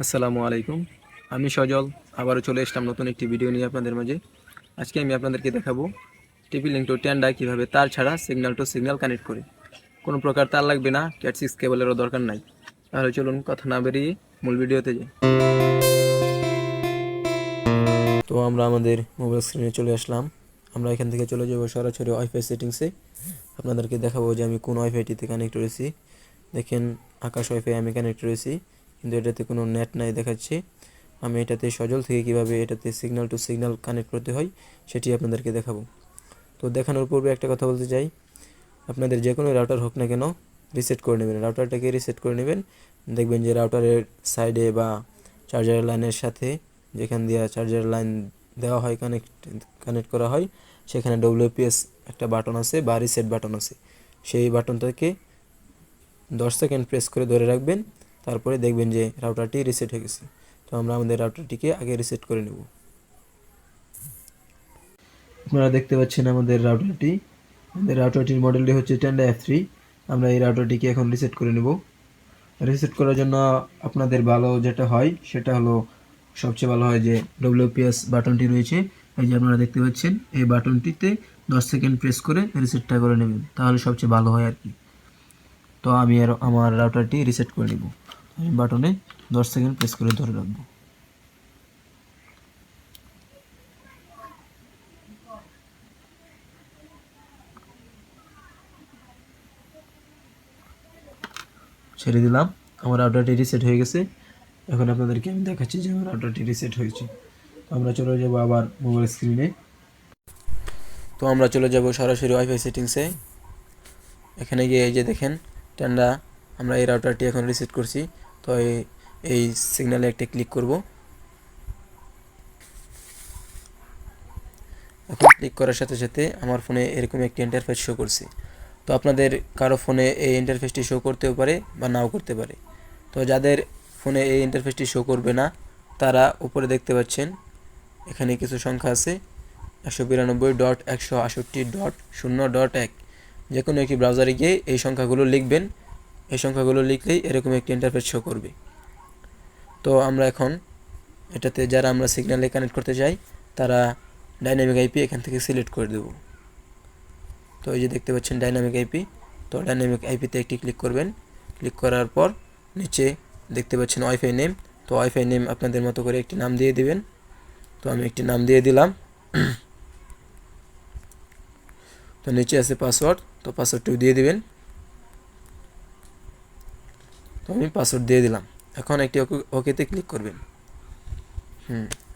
আসসালামু আলাইকুম। আমি সজল আবারও চলে এসলাম নতুন একটি ভিডিও নিয়ে আপনাদের মাঝে। আজকে আমি আপনাদেরকে দেখাবো টিপি লিঙ্ক টু টেন্ডা কীভাবে তার ছাড়া সিগন্যাল টু সিগন্যাল কানেক্ট করে। কোনো প্রকার তার লাগবে না, ক্যাট সিক্স কেবলেরও দরকার নাই। তাহলে চলুন কথা না বেরিয়ে মূল ভিডিওতে যাই। তো আমরা আমাদের মোবাইল স্ক্রিনে চলে আসলাম। আমরা এখান থেকে চলে যাব সরাসরি ওয়াইফাই সেটিংসে। আপনাদেরকে দেখাবো যে আমি কোন ওয়াইফাইটিতে কানেক্ট রয়েছি। দেখেন আকাশ ওয়াইফাই আমি কানেক্ট রয়েছি, কিন্তু এটাতে কোনো নেট নাই দেখাচ্ছে। আমি এটাতে সজল থেকে কিভাবে এটাতে সিগন্যাল টু সিগন্যাল কানেক্ট করতে হয় সেটি আপনাদেরকে দেখাবো। তো দেখানোর পূর্বে একটা কথা বলতে চাই, আপনাদের যে কোনো রাউটার হোক না কেন রিসেট করে নেবেন, রাউটারটাকে রিসেট করে নেবেন। দেখবেন যে রাউটারের সাইডে বা চার্জারের লাইনের সাথে যেখান দিয়ে চার্জারের লাইন দেওয়া হয়, কানেক্ট করা হয়, সেখানে ডব্লিউপিএস একটা বাটন আছে বা রিসেট বাটন আছে। সেই বাটনটাকে 10 সেকেন্ড প্রেস করে ধরে রাখবেন, তারপরে দেখবেন যে রাউটারটি রিসেট হয়ে গেছে। তো আমরা আমাদের রাউটারটিকে আগে রিসেট করে নেব। আপনারা দেখতে পাচ্ছেন আমাদের রাউটারটির মডেলটি হচ্ছে টেন্ডা F3। আমরা এই রাউটারটিকে এখন রিসেট করে নেব। রিসেট করার জন্য আপনাদের ভালো যেটা হয় সেটা হলো, সবচেয়ে ভালো হয় যে ডব্লিউপিএস বাটনটি রয়েছে, এই যে আপনারা দেখতে পাচ্ছেন, এই বাটনটিতে 10 সেকেন্ড প্রেস করে রিসেটটা করে নেবেন, তাহলে সবচেয়ে ভালো হয় আর কি। তো আমি আমার রাউটারটি রিসেট করে নেব। আমি বাটনে 10 সেকেন্ড প্রেস করে ধরে রাখবো। ছেড়ে দিলাম, আমার রাউটারটি রিসেট হয়ে গেছে। এখন আপনাদেরকে আমি দেখাচ্ছি যে আমার রাউটারটি রিসেট হয়েছে। তো আমরা চলে যাব আবার মোবাইল স্ক্রিনে। তো আমরা চলে যাব সরাসরি ওয়াইফাই সেটিংসে। এখানে গিয়ে এই যে দেখেন টেন্ডা, আমরা এই রাউটারটি এখন রিসেট করছি। তো এই সিগন্যালে একটা ক্লিক করব। এখন ক্লিক করার সাথে সাথে আমার ফোনে এরকম একটি ইন্টারফেস শো করছে। তো আপনাদের কারো ফোনে এই ইন্টারফেসটি শো করতেও পারে বা নাও করতে পারে। তো যাদের ফোনে এই ইন্টারফেসটি শো করবে না, তারা উপরে দেখতে পাচ্ছেন এখানে কিছু সংখ্যা আছে, 192.168.0.1। যে কোনো একটি ব্রাউজারে গিয়ে এই সংখ্যাগুলো লিখবেন। এই সংখ্যাগুলো লিখলেই এরকম একটি ইন্টারফেস শো করবে। তো আমরা এখন এটাতে যারা আমরা সিগন্যালে কানেক্ট করতে চাই তারা ডাইনামিক আইপি এখান থেকে সিলেক্ট করে দেব। তো এই যে দেখতে পাচ্ছেন ডাইনামিক আইপি। তো ডাইনামিক আইপিতে একটি ক্লিক করবেন। ক্লিক করার পর নিচে দেখতে পাচ্ছেন ওয়াইফাই নেম। তো ওয়াইফাই নেম আপনাদের মতো করে একটি নাম দিয়ে দিবেন। তো আমি একটি নাম দিয়ে দিলাম। তো নিচে আছে পাসওয়ার্ড, তো পাসওয়ার্ডটিও দিয়ে দিবেন। তো আমি পাসওয়ার্ড দিয়ে দিলাম। এখন একটি ওকেতে ক্লিক করবেন।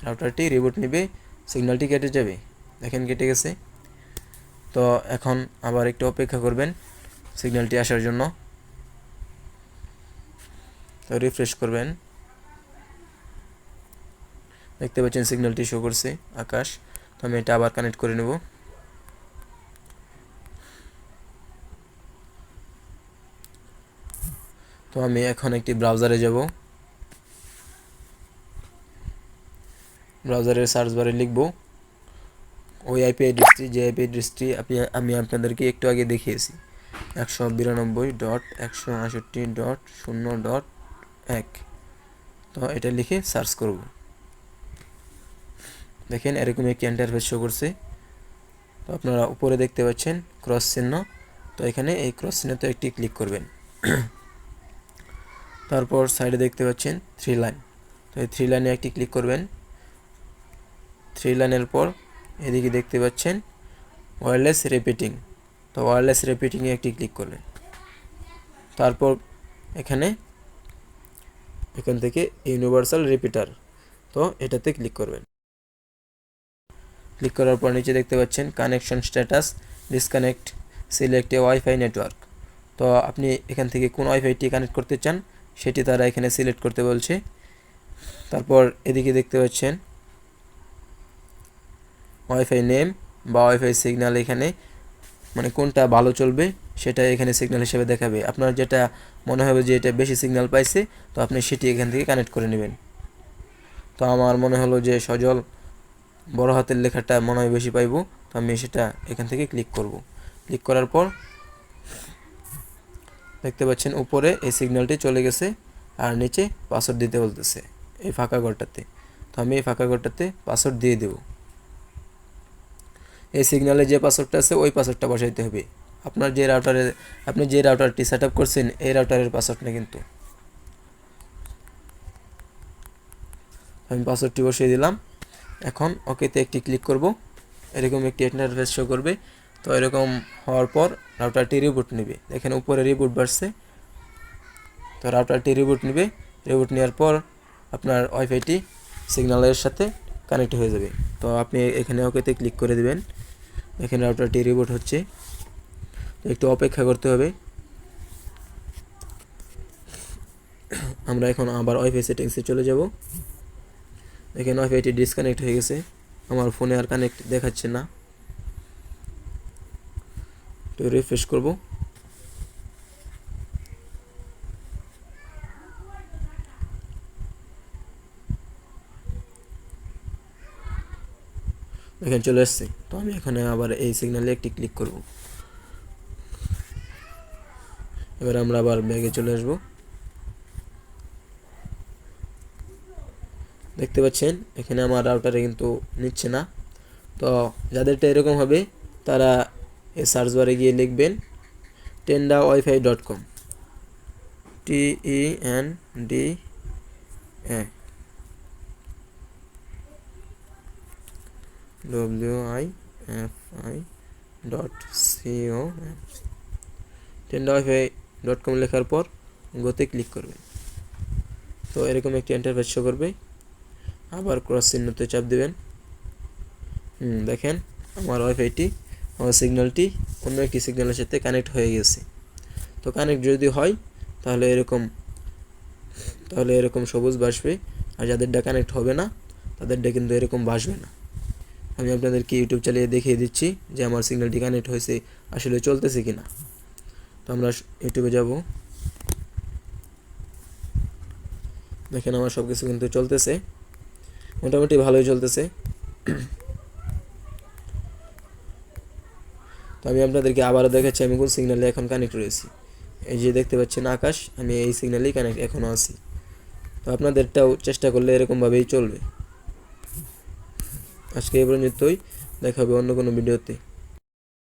রাউটারটি রিবুট নেবে, সিগন্যালটি কেটে যাবে। দেখেন কেটে গেছে। তো এখন আবার একটু অপেক্ষা করবেন সিগন্যালটি আসার জন্য। তো রিফ্রেশ করবেন। দেখতে পাচ্ছেন সিগন্যালটি শো করছে আকাশ। তো আমি এটা আবার কানেক্ট করে নেব। তো আমি এখন একটি ব্রাউজারে যাব। ব্রাউজারের সার্চ বারে লিখব ওই আইপি অ্যাড্রেসটি, যে আইপি অ্যাড্রেসটি আমি আপনাদেরকে একটু আগে দেখিয়েছি, 192.168.0.1। তো এটা লিখে সার্চ করব। দেখেন এরকম একটি ইন্টারফেস শো করছে। তো আপনারা উপরে দেখতে পাচ্ছেন ক্রস চিহ্ন। তো এখানে এই ক্রস চিহ্নতে একটি ক্লিক করবেন। তারপর সাইডে দেখতে পাচ্ছেন 3 লাইন। তো এই 3 লাইনে একটি ক্লিক করবেন। 3 লাইনের পর এদিকে দেখতে পাচ্ছেন ওয়্যারলেস রিপিটিং। তো ওয়্যারলেস রিপিটিংয়ে একটি ক্লিক করবেন। তারপর এখান থেকে ইউনিভার্সাল রিপিটার, তো এটাতে ক্লিক করবেন। ক্লিক করার পর নিচে দেখতে পাচ্ছেন কানেকশন স্ট্যাটাস ডিসকানেক্ট, সিলেক্ট এ ওয়াইফাই নেটওয়ার্ক। তো আপনি এখান থেকে কোন ওয়াইফাইটি কানেক্ট করতে চান সেটি তারা এখানে সিলেক্ট করতে বলছে। তারপর এদিকে দেখতে পাচ্ছেন ওয়াইফাই নেম বা ওয়াইফাই সিগন্যাল, এখানে মানে কোনটা ভালো চলবে সেটা এখানে সিগন্যাল হিসেবে দেখাবে। আপনার যেটা মনে হবে যে এটা বেশি সিগন্যাল পাইছে, তো আপনি সেটি এখান থেকে কানেক্ট করে নেবেন। তো আমার মনে হলো যে সজল বড় হাতের লেখাটা মনে হয় বেশি পাইব, তো আমি সেটা এখান থেকে ক্লিক করব। ক্লিক করার পর দেখতে পাচ্ছেন উপরে এই সিগন্যালটি চলে গেছে আর নিচে পাসওয়ার্ড দিতে বলতেছে। এই ফাঁকা ঘরটাতে। তো আমি এই ফাঁকা ঘরটাতে পাসওয়ার্ড দিয়ে দেব। এই সিগন্যালে যে পাসওয়ার্ডটা আছে ওই পাসওয়ার্ডটা বসাইতে হবে। আপনি যে রাউটারটি সেট আপ করছেন এই রাউটারের পাসওয়ার্ড না কিন্তু। আমি পাসওয়ার্ডটি বসিয়ে দিলাম। এখন ওকেতে একটি ক্লিক করব। এরকম একটি ইন্টারফেস শো করবে। তো এরকম হওয়ার পর রাউটারটি রিবুট নেবে। দেখেন উপরে রিবুট বাড়ছে। তো রাউটারটি রিবুট নেবে। রিবুট নেওয়ার পর আপনার ওয়াইফাইটি সিগন্যালের সাথে কানেক্ট হয়ে যাবে। তো আপনি এখানে ওকেতে ক্লিক করে দিবেন। এখানে রাউটারটি রিবুট হচ্ছে, তো একটু অপেক্ষা করতে হবে। আমরা এখন আবার ওয়াইফাই সেটিংসে চলে যাব। দেখেন ওয়াইফাইটি ডিসকানেক্ট হয়ে গেছে, আমার ফোনে আর কানেক্ট দেখাচ্ছে না। তো রিফ্রেশ করব। দেখেন চলে আসছে। তো আমি এখানে আবার এই সিগন্যালে একটি ক্লিক করব। এবার আমরা আবার ব্যাগে চলে আসব। দেখতে পাচ্ছেন এখানে আমার রাউটারে কিন্তু নিচ্ছে না। তো যাদেরটা এরকম হবে তারা এই সার্চ বারে গিয়ে লিখবেন tendawifi.com, tendawifi.com। tendawifi.com লেখার পর গোতে ক্লিক করবেন। তো এরকম একটি ইন্টারফেস শো করবে। আবার ক্রস চিহ্নতে চাপ দিবেন। দেখেন আমার ওয়াইফাইটি, আমার সিগন্যালটি অন্য একটি সিগন্যালের সাথে কানেক্ট হয়ে গেছে। তো কানেক্ট যদি হয় তাহলে এরকম সবুজ ভাসবে, আর যাদেরটা কানেক্ট হবে না তাদেরটা কিন্তু এরকম ভাসবে না। আমি আপনাদেরকে ইউটিউব চালিয়ে দেখিয়ে দিচ্ছি যে আমার সিগন্যালটি কানেক্ট হয়েছে, আসলে চলতেছে কিনা। তো আমরা ইউটিউবে যাব। দেখেন আমার সব কিছু কিন্তু চলতেছে, মোটামুটি ভালোই চলতেছে। তো আমি আপনাদেরকে আবারও দেখাচ্ছি আমি কোন সিগন্যালে এখন কানেক্ট রয়েছি। এই যে দেখতে পাচ্ছেন আকাশ, আমি এই সিগন্যালেই কানেক্ট এখনও আছি। তো আপনাদেরটাও চেষ্টা করলে এরকমভাবেই চলবে। আজকে এই পর্যন্তই, দেখা হবে অন্য কোনো ভিডিওতে।